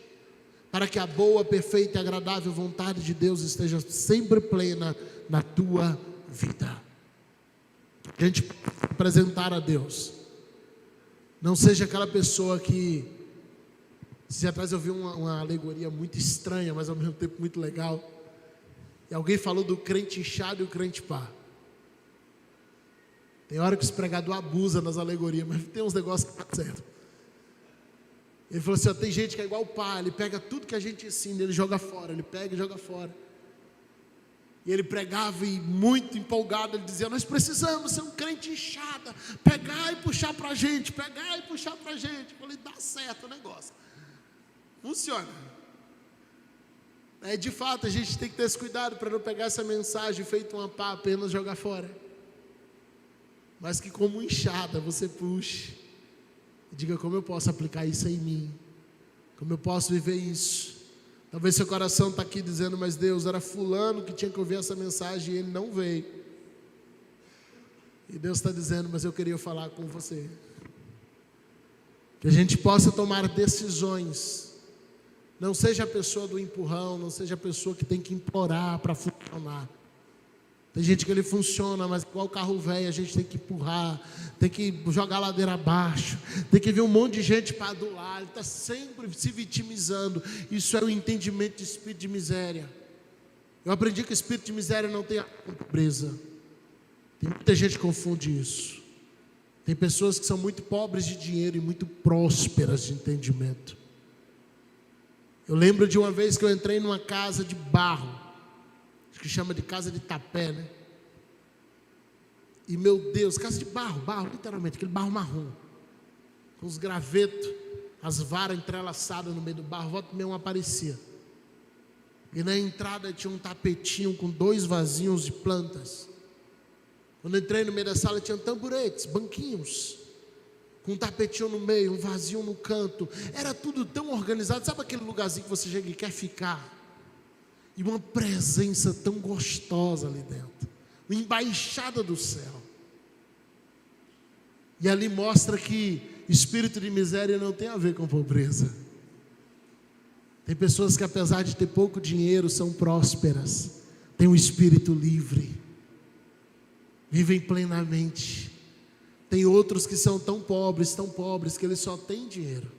para que a boa, perfeita e agradável vontade de Deus esteja sempre plena na tua vida. A gente apresentar a Deus. Não seja aquela pessoa que... Esses dias atrás eu vi uma alegoria muito estranha, mas ao mesmo tempo muito legal. E alguém falou do crente inchado e o crente pá. Tem hora que os pregadores abusam nas alegorias, mas tem uns negócios que estão certo. Ele falou assim, ó, tem gente que é igual o pá, ele pega tudo que a gente ensina, ele joga fora, ele pega e joga fora. E ele pregava e muito empolgado, ele dizia, nós precisamos ser um crente inchada, pegar e puxar para a gente, pegar e puxar para a gente. Eu falei, dá certo o negócio, funciona. De fato, a gente tem que ter esse cuidado para não pegar essa mensagem feita uma pá, apenas jogar fora. Mas que como inchada você puxe, e diga, como eu posso aplicar isso em mim? Como eu posso viver isso? Talvez seu coração está aqui dizendo, mas Deus, era fulano que tinha que ouvir essa mensagem e ele não veio. E Deus está dizendo, mas eu queria falar com você. Que a gente possa tomar decisões. Não seja a pessoa do empurrão, não seja a pessoa que tem que implorar para funcionar. Tem gente que ele funciona, mas igual o carro velho, a gente tem que empurrar, tem que jogar a ladeira abaixo, tem que vir um monte de gente para adular, ele está sempre se vitimizando. Isso é o entendimento de espírito de miséria. Eu aprendi que o espírito de miséria não tem a ver com pobreza. Tem muita gente que confunde isso. Tem pessoas que são muito pobres de dinheiro e muito prósperas de entendimento. Eu lembro de uma vez que eu entrei numa casa de barro, que chama de casa de tapé, né? E meu Deus, casa de barro, literalmente, aquele barro marrom, com os gravetos, as varas entrelaçadas no meio do barro, volta e meia aparecia. E na entrada tinha um tapetinho com 2 vasinhos de plantas. Quando eu entrei no meio da sala tinha tamboretes, banquinhos, com um tapetinho no meio, um vasinho no canto. Era tudo tão organizado, sabe aquele lugarzinho que você chega e quer ficar? E uma presença tão gostosa ali dentro, uma embaixada do céu. E ali mostra que espírito de miséria não tem a ver com pobreza. Tem pessoas que apesar de ter pouco dinheiro são prósperas, têm um espírito livre, vivem plenamente. Tem outros que são tão pobres que eles só têm dinheiro,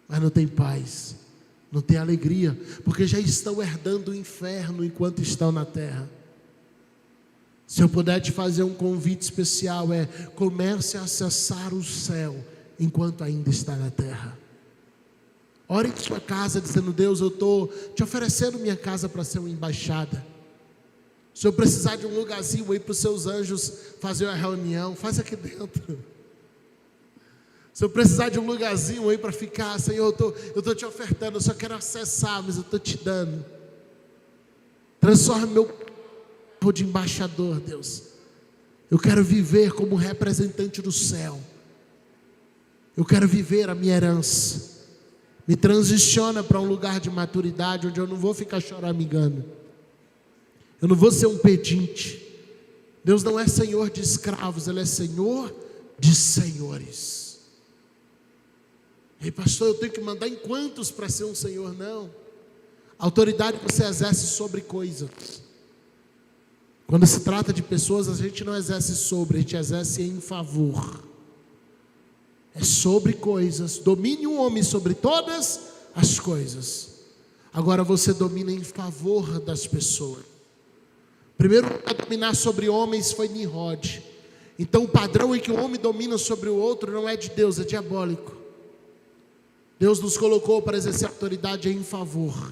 mas não têm paz, não tem alegria, porque já estão herdando o inferno enquanto estão na terra. Se eu puder te fazer um convite especial, comece a acessar o céu enquanto ainda está na terra. Ore em sua casa dizendo, Deus, eu estou te oferecendo minha casa para ser uma embaixada. Se eu precisar de um lugarzinho aí para os seus anjos fazer uma reunião, faz aqui dentro. Se eu precisar de um lugarzinho aí para ficar, Senhor, eu estou te ofertando, eu só quero acessar, mas eu estou te dando. Transforma meu corpo de embaixador, Deus. Eu quero viver como representante do céu. Eu quero viver a minha herança. Me transiciona para um lugar de maturidade, onde eu não vou ficar choramingando. Eu não vou ser um pedinte. Deus não é Senhor de escravos, Ele é Senhor de senhores. Ei, pastor, eu tenho que mandar em quantos para ser um Senhor? Não. A autoridade você exerce sobre coisas. Quando se trata de pessoas, a gente não exerce sobre, a gente exerce em favor. É sobre coisas. Domine um homem sobre todas as coisas. Agora você domina em favor das pessoas. Primeiro a dominar sobre homens foi Nimrod. Então o padrão em que o homem domina sobre o outro não é de Deus, é diabólico. Deus nos colocou para exercer autoridade em favor.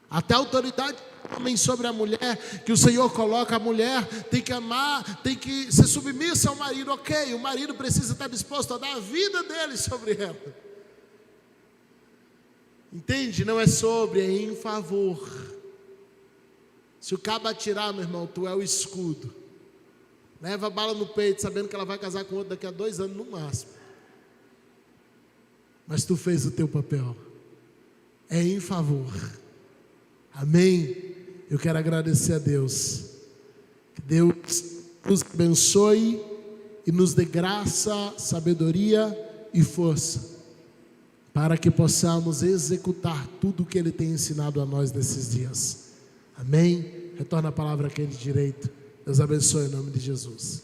Até a autoridade do homem sobre a mulher, que o Senhor coloca, a mulher tem que amar, tem que ser submissa ao marido. Ok, o marido precisa estar disposto a dar a vida dele sobre ela. Entende? Não é sobre, é em favor. Se o cabo atirar, meu irmão, tu é o escudo. Leva a bala no peito, sabendo que ela vai casar com outro daqui a 2 anos no máximo. Mas tu fez o teu papel. É em favor. Amém? Eu quero agradecer a Deus. Que Deus nos abençoe e nos dê graça, sabedoria e força, para que possamos executar tudo o que Ele tem ensinado a nós nesses dias. Amém? Retorna a palavra àquele direito. Deus abençoe em nome de Jesus.